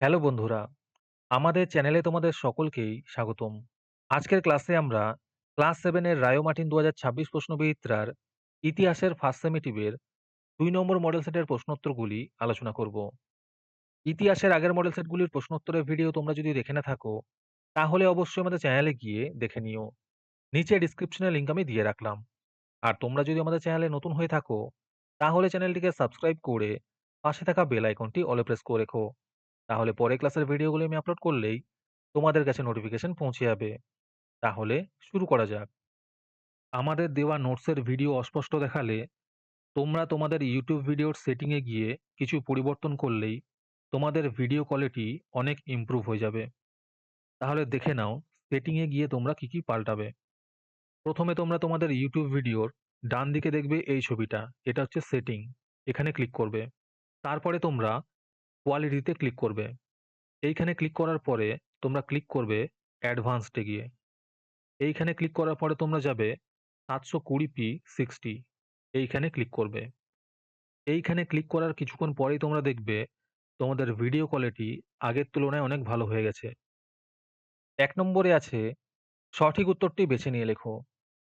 Hello বন্ধুরা, আমাদের চ্যানেলে তোমাদের সকলকেই স্বাগতম। আজকের ক্লাসে আমরা ক্লাস 7 এর রায়ো মার্টিন ২০২৬ প্রশ্নবিচিত্রার ইতিহাসের ফার্স্ট সেমিটিভের ২ নম্বর মডেল সেটের প্রশ্নোত্তরগুলি আলোচনা করব। ইতিহাসের আগের মডেল সেটগুলির প্রশ্নোত্তরের ভিডিও তোমরা যদি দেখে না থাকো, তাহলে অবশ্যই আমাদের চ্যানেলে গিয়ে দেখে নিও। নিচে ডেসক্রিপশনে লিংক আমি দিয়ে রাখলাম। আর তোমরা যদি আমাদের চ্যানেলে নতুন হয়ে থাকো, তাহলে চ্যানেলটিকে সাবস্ক্রাইব করে পাশে থাকা বেল আইকনটি অলে প্রেস করে রেখো। তাহলে পরে ক্লাসের ভিডিওগুলো আমি আপলোড করলেই তোমাদের কাছে নোটিফিকেশন পৌঁছে যাবে। তাহলে শুরু করা যাক। আমাদের দেওয়া নোটসের ভিডিও অস্পষ্ট দেখালে তোমরা তোমাদের ইউটিউব ভিডিওর সেটিংয়ে গিয়ে কিছু পরিবর্তন করলেই তোমাদের ভিডিও কোয়ালিটি অনেক ইমপ্রুভ হয়ে যাবে। তাহলে দেখে নাও সেটিংয়ে গিয়ে তোমরা কি পাল্টাবে। প্রথমে তোমরা তোমাদের ইউটিউব ভিডিওর ডান দিকে দেখবে এই ছবিটা, এটা হচ্ছে সেটিং। এখানে ক্লিক করবে। তারপরে তোমরা কোয়ালিটিতে ক্লিক করবে। এইখানে ক্লিক করার পরে তোমরা ক্লিক করবে অ্যাডভান্সডে গিয়ে। এইখানে ক্লিক করার পরে তোমরা যাবে 720p 60, এইখানে ক্লিক করবে। এইখানে ক্লিক করার কিছুক্ষণ পরেই তোমরা দেখবে তোমাদের ভিডিও কোয়ালিটি আগের তুলনায় অনেক ভালো হয়ে গেছে। ১ নম্বরে আছে সঠিক উত্তরটি বেছে নিয়ে লেখো।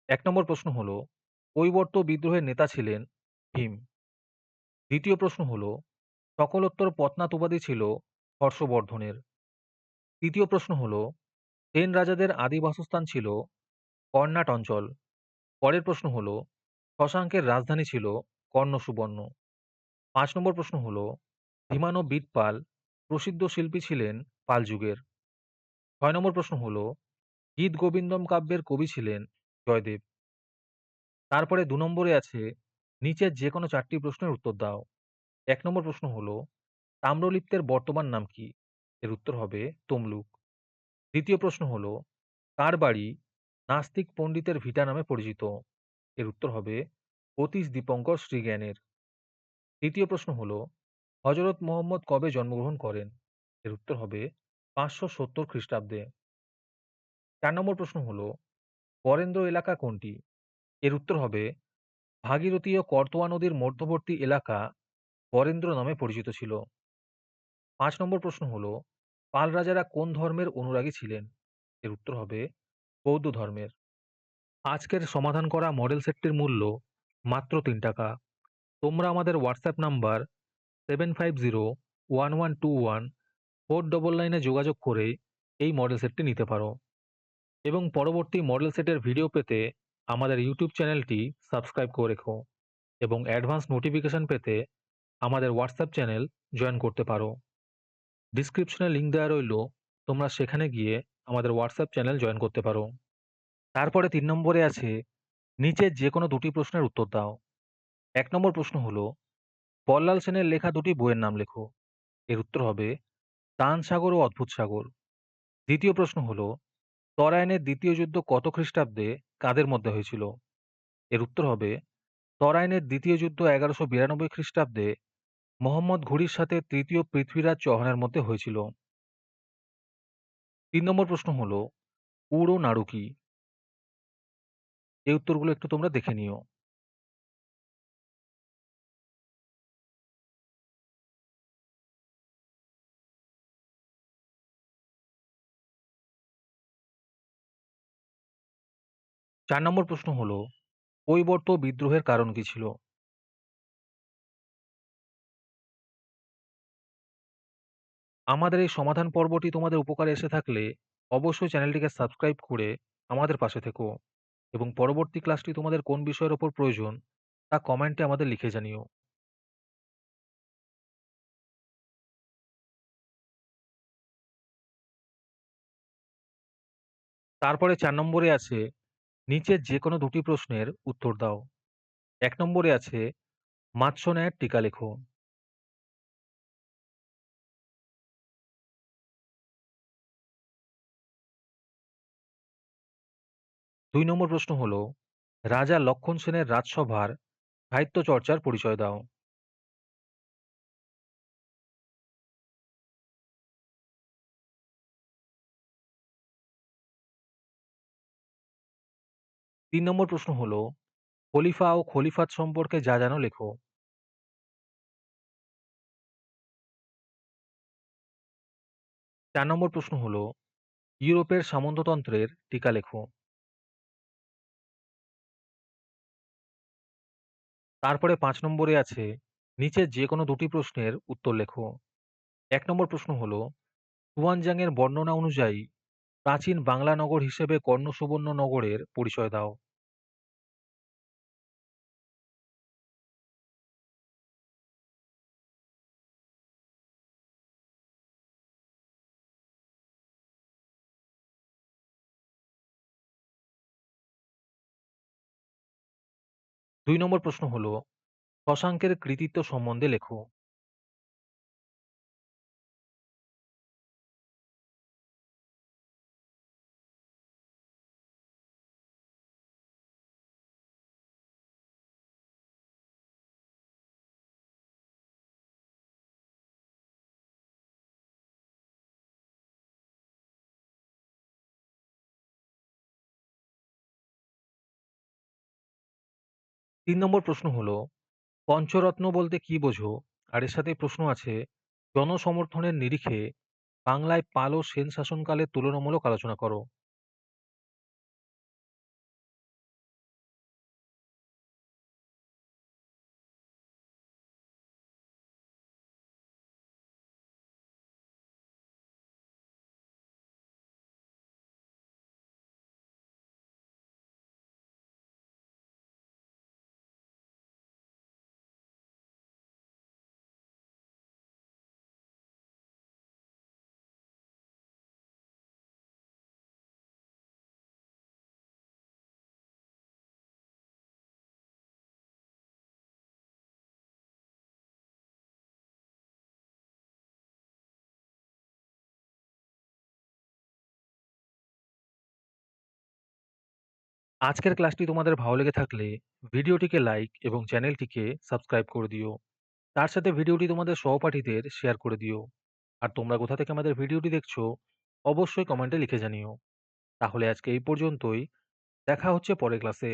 ১ নম্বর প্রশ্ন হলো কৈবর্ত বিদ্রোহের নেতা ছিলেন ভীম। দ্বিতীয় প্রশ্ন হলো সকলোত্তর পত্নাত উপাধি ছিল হর্ষবর্ধনের। তৃতীয় প্রশ্ন হলো সেন রাজাদের আদি বাসস্থান ছিল কর্ণাট অঞ্চল। পরের প্রশ্ন হলো শশাঙ্কের রাজধানী ছিল কর্ণ সুবর্ণ। ৫ নম্বর প্রশ্ন হলো ধীমান বিটপাল প্রসিদ্ধ শিল্পী ছিলেন পাল যুগের। ৬ নম্বর প্রশ্ন হলো গীত গোবিন্দম কাব্যের কবি ছিলেন জয়দেব। তারপরে ২ নম্বরে আছে নিচের যে কোনো ৪টি প্রশ্নের উত্তর দাও। ১ নম্বর প্রশ্ন হলো তাম্রলিপ্তের বর্তমান নাম কি? এর উত্তর হবে তমলুক। দ্বিতীয় প্রশ্ন হলো কার বাড়ি নাস্তিক পণ্ডিতের ভিটা নামে পরিচিত? এর উত্তর হবে অতীশ দীপঙ্কর শ্রীজ্ঞানের। তৃতীয় প্রশ্ন হলো হযরত মুহাম্মদ কবে জন্মগ্রহণ করেন? এর উত্তর হবে ৫৭০ খ্রিস্টাব্দে। ৪ নম্বর প্রশ্ন হলো বরেন্দ্র এলাকা কোনটি? এর উত্তর হবে ভাগীরথী ও করতোয়া নদীর মধ্যবর্তী এলাকা বরেন্দ্র নামে পরিচিত ছিল। ৫ নম্বর প্রশ্ন হলো পাল রাজারা কোন ধর্মের অনুরাগী ছিলেন? এর উত্তর হবে বৌদ্ধ ধর্মের। আজকের সমাধান করা মডেল সেটটির মূল্য মাত্র ৳৩। তোমরা আমাদের হোয়াটসঅ্যাপ নাম্বার 7501121499 এ যোগাযোগ করে এই মডেল সেটটি নিতে পারো এবং পরবর্তী মডেল সেটের ভিডিও পেতে আমাদের ইউটিউব চ্যানেলটি সাবস্ক্রাইব করে রেখো এবং অ্যাডভান্স নোটিফিকেশন পেতে আমাদের হোয়াটসঅ্যাপ চ্যানেল জয়েন করতে পারো। ডিসক্রিপশনে লিংক দেওয়া রইল, তোমরা সেখানে গিয়ে আমাদের হোয়াটসঅ্যাপ চ্যানেল জয়েন করতে পারো। তারপরে ৩ নম্বরে আছে নিচের যে কোনো দুটি প্রশ্নের উত্তর দাও। ১ নম্বর প্রশ্ন হলো বল্লাল সেনের লেখা দুটি বইয়ের নাম লেখো। এর উত্তর হবে দান সাগর ও অদ্ভুত সাগর। দ্বিতীয় প্রশ্ন হলো তরাইনের দ্বিতীয় যুদ্ধ কত খ্রিস্টাব্দে কাদের মধ্যে হয়েছিল? এর উত্তর হবে তরাইনের দ্বিতীয় যুদ্ধ ১১৯২ খ্রিস্টাব্দে মোহাম্মদ ঘুরির সাথে তৃতীয় পৃথ্বীরাজ চৌহানের মধ্যে হয়েছিল। ৩ নম্বর প্রশ্ন হলো উড় ও নাড়ু কি? এই উত্তরগুলো একটু তোমরা দেখে নিও। ৪ নম্বর প্রশ্ন হলো কৈবর্ত বিদ্রোহের কারণ কি ছিল? আমাদের এই সমাধান পর্বটি তোমাদের উপকারে এসে থাকলে অবশ্যই চ্যানেলটিকে সাবস্ক্রাইব করে আমাদের পাশে থেকো এবং পরবর্তী ক্লাসটি তোমাদের কোন বিষয়ের ওপর প্রয়োজন তা কমেন্টে আমাদের লিখে জানিও। তারপরে ৪ নম্বরে আছে নিচের যে কোনো দুটি প্রশ্নের উত্তর দাও। ১ নম্বরে আছে মাৎস্যন্যায়ের টীকা লেখো। ২ নম্বর প্রশ্ন হলো রাজা লক্ষণ সেনের রাজসভার সাহিত্য চর্চার পরিচয় দাও। ৩ নম্বর প্রশ্ন হলো খলিফা ও খলিফাত সম্পর্কে যা জানো লেখো। ৪ নম্বর প্রশ্ন হলো, ইউরোপের সামন্ততন্ত্রের টিকা লেখো। তারপরে ৫ নম্বরে আছে, নিচের যেকোনো ২ টি প্রশ্নের উত্তর লেখো। ১ নম্বর প্রশ্ন হলো, হুয়ানজাং-এর বর্ণনা অনুযায়ী প্রাচীন বাংলা নগর হিসেবে কর্ণ সুবর্ণ নগরের পরিচয় দাও। ২ নম্বর প্রশ্ন হলো, শশাঙ্কের কৃতিত্ব সম্বন্ধে লেখো। তিন নম্বর প্রশ্ন হলো, পঞ্চরত্ন বলতে কি বোঝো? আর এর সাথে প্রশ্ন আছে, জনসমর্থনের নিরিখে বাংলায় পাল ও সেন শাসনকালের তুলনামূলক আলোচনা করো। আজকের ক্লাসটি তোমাদের ভালো লেগে থাকলে ভিডিওটিকে লাইক এবং চ্যানেলটিকে সাবস্ক্রাইব করে দিও। তার সাথে ভিডিওটি তোমাদের সহপাঠীদের শেয়ার করে দিও। আর তোমরা কোথা থেকে আমাদের ভিডিওটি দেখছো অবশ্যই কমেন্টে লিখে জানিও। তাহলে আজকে এই পর্যন্তই। দেখা হচ্ছে পরের ক্লাসে।